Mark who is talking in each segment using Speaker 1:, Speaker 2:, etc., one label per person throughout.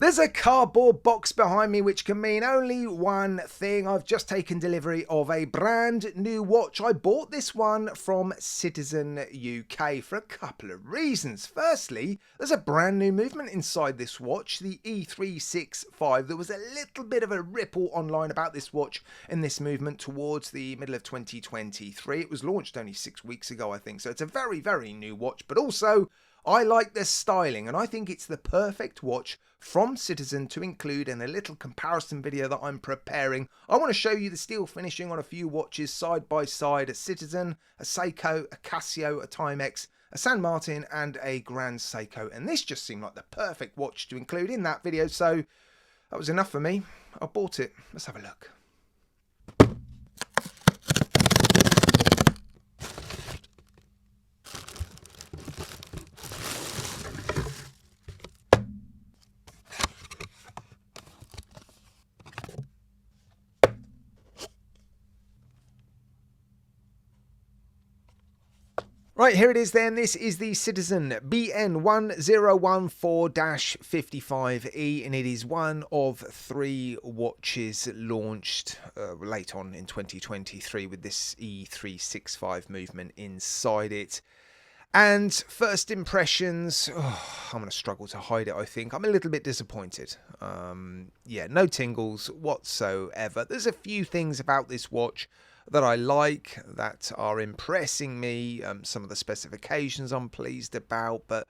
Speaker 1: There's a cardboard box behind me which can mean only one thing. I've just taken delivery of a brand new watch. I bought this one from Citizen UK for a couple of reasons. Firstly, there's a brand new movement inside this watch, the E365. There was a little bit of a ripple online about this watch in this movement towards the middle of 2023. It was launched only 6 weeks ago, I think, so it's a very, very new watch, but also I like the styling, and I think it's the perfect watch from Citizen to include in a little comparison video that I'm preparing. I want to show you the steel finishing on a few watches side by side: a Citizen, a Seiko, a Casio, a Timex, a San Martin and a Grand Seiko, and this just seemed like the perfect watch to include in that video, so that was enough for me. I bought it. Let's have a look. Right, here it is then. This is the Citizen BN1014-55E, and it is one of 3 watches launched late on in 2023 with this E365 movement inside it. And first impressions, I'm going to struggle to hide it, I think. I'm a little bit disappointed. Yeah, no tingles whatsoever. There's a few things about this watch that I like, that are impressing me. Some of the specifications I'm pleased about, but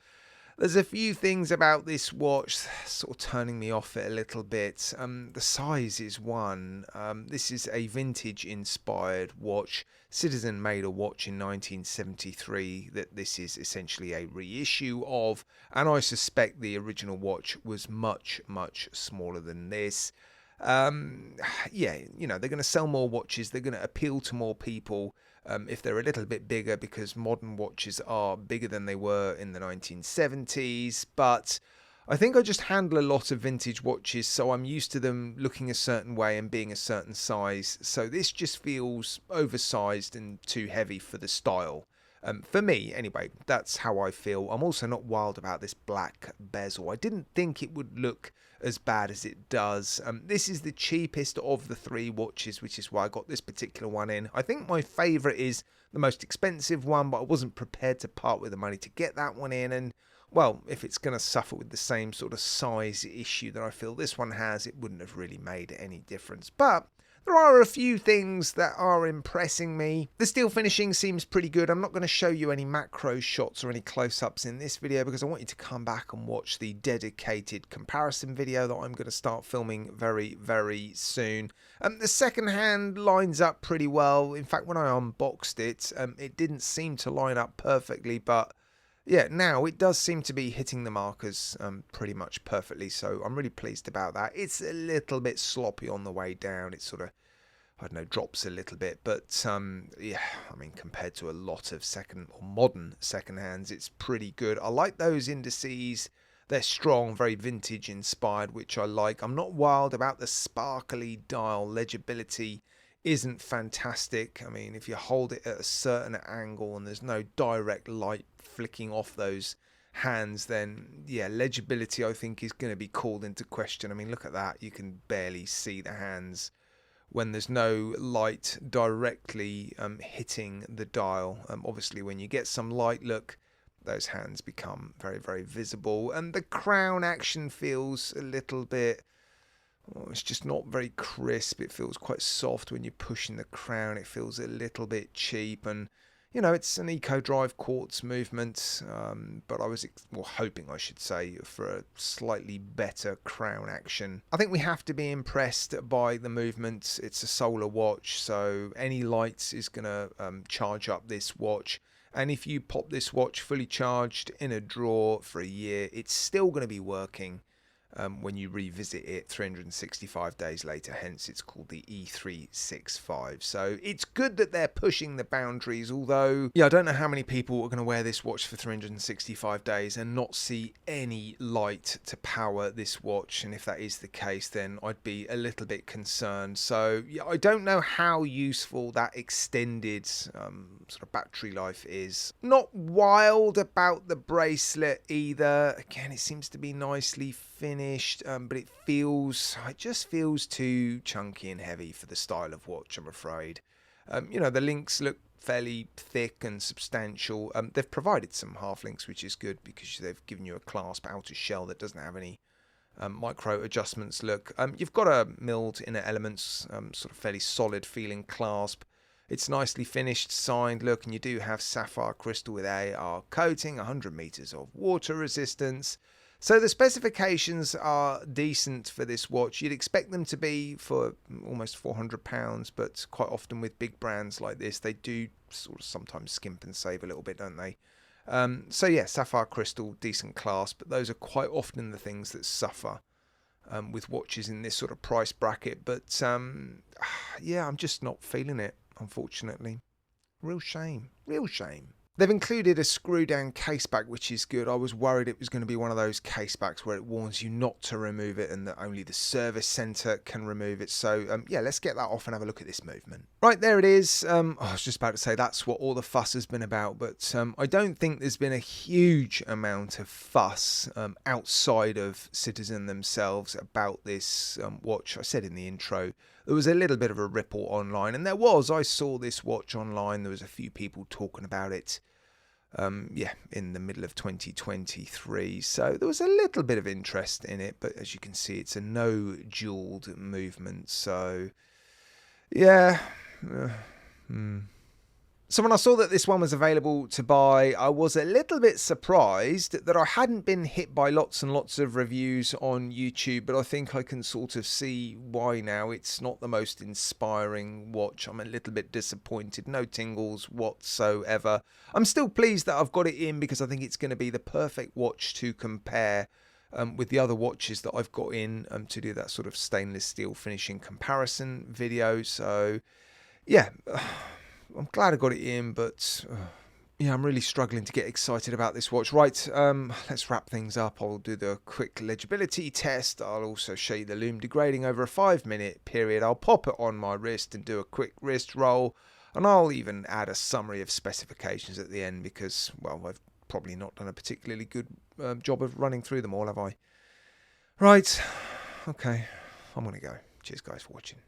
Speaker 1: there's a few things about this watch sort of turning me off it a little bit. The size is one. This is a vintage inspired watch. Citizen made a watch in 1973 that this is essentially a reissue of, and I suspect the original watch was much, much smaller than this. Yeah, you know, they're going to sell more watches, they're going to appeal to more people if they're a little bit bigger, because modern watches are bigger than they were in the 1970s, but I think I just handle a lot of vintage watches, so I'm used to them looking a certain way and being a certain size, so this just feels oversized and too heavy for the style. For me, anyway, that's how I feel. I'm also not wild about this black bezel. I didn't think it would look as bad as it does. This is the cheapest of the 3 watches, which is why I got this particular one in. I think my favourite is the most expensive one, but I wasn't prepared to part with the money to get that one in. And, well, if it's going to suffer with the same sort of size issue that I feel this one has, it wouldn't have really made any difference. But there are a few things that are impressing me. The steel finishing seems pretty good. I'm not going to show you any macro shots or any close-ups in this video because I want you to come back and watch the dedicated comparison video that I'm going to start filming very, very soon. The second hand lines up pretty well. In fact, when I unboxed it, it didn't seem to line up perfectly, but yeah, now it does seem to be hitting the markers pretty much perfectly, so I'm really pleased about that. It's a little bit sloppy on the way down. It sort of, I don't know, drops a little bit, but yeah, I mean, compared to a lot of second or modern second hands, it's pretty good. I like those indices. They're strong, very vintage inspired, which I like. I'm not wild about the sparkly dial. Legibility isn't fantastic. I mean, if you hold it at a certain angle and there's no direct light flicking off those hands, then yeah, legibility I think is going to be called into question. I mean, look at that. You can barely see the hands when there's no light directly hitting the dial. Obviously, when you get some light, look, those hands become very, very visible. And the crown action feels a little bit, it's just not very crisp. It feels quite soft when you're pushing the crown. It feels a little bit cheap, and you know, it's an eco drive quartz movement, but I was hoping, I should say, for a slightly better crown action. I think we have to be impressed by the movement. It's a solar watch, so any lights is going to charge up this watch. And if you pop this watch fully charged in a drawer for a year, it's still going to be working when you revisit it 365 days later. Hence it's called the E365. So it's good that they're pushing the boundaries, although yeah, I don't know how many people are going to wear this watch for 365 days and not see any light to power this watch, and if that is the case, then I'd be a little bit concerned. So yeah, I don't know how useful that extended sort of battery life is. Not wild about the bracelet either. Again, it seems to be nicely finished. finished, but it just feels too chunky and heavy for the style of watch, I'm afraid. You know, the links look fairly thick and substantial. They've provided some half links, which is good because they've given you a clasp outer shell that doesn't have any micro adjustments. Look, you've got a milled inner elements, sort of fairly solid feeling clasp. It's nicely finished, signed, look, and you do have sapphire crystal with AR coating, 100 meters of water resistance. So the specifications are decent for this watch. You'd expect them to be for almost £400, but quite often with big brands like this, they do sort of sometimes skimp and save a little bit, don't they? So yeah, sapphire crystal, decent clasp, but those are quite often the things that suffer with watches in this sort of price bracket. But yeah, I'm just not feeling it, unfortunately. Real shame, real shame. They've included a screw down caseback, which is good. I was worried it was going to be one of those casebacks where it warns you not to remove it and that only the service centre can remove it. So yeah, let's get that off and have a look at this movement. Right, there it is. I was just about to say that's what all the fuss has been about, but I don't think there's been a huge amount of fuss outside of Citizen themselves about this watch. I said in the intro, there was a little bit of a ripple online, and I saw this watch online. There was a few people talking about it, yeah, in the middle of 2023. So there was a little bit of interest in it, but as you can see, it's a no jeweled movement. So yeah. So when I saw that this one was available to buy, I was a little bit surprised that I hadn't been hit by lots and lots of reviews on YouTube, but I think I can sort of see why now. It's not the most inspiring watch. I'm a little bit disappointed. No tingles whatsoever. I'm still pleased that I've got it in because I think it's going to be the perfect watch to compare with the other watches that I've got in to do that sort of stainless steel finishing comparison video. So yeah, I'm glad I got it in, but yeah, I'm really struggling to get excited about this watch. Right, let's wrap things up. I'll do the quick legibility test. I'll also show you the lume degrading over a 5-minute period. I'll pop it on my wrist and do a quick wrist roll, and I'll even add a summary of specifications at the end because, well, I've probably not done a particularly good job of running through them all, have I? Right, okay, I'm going to go. Cheers, guys, for watching.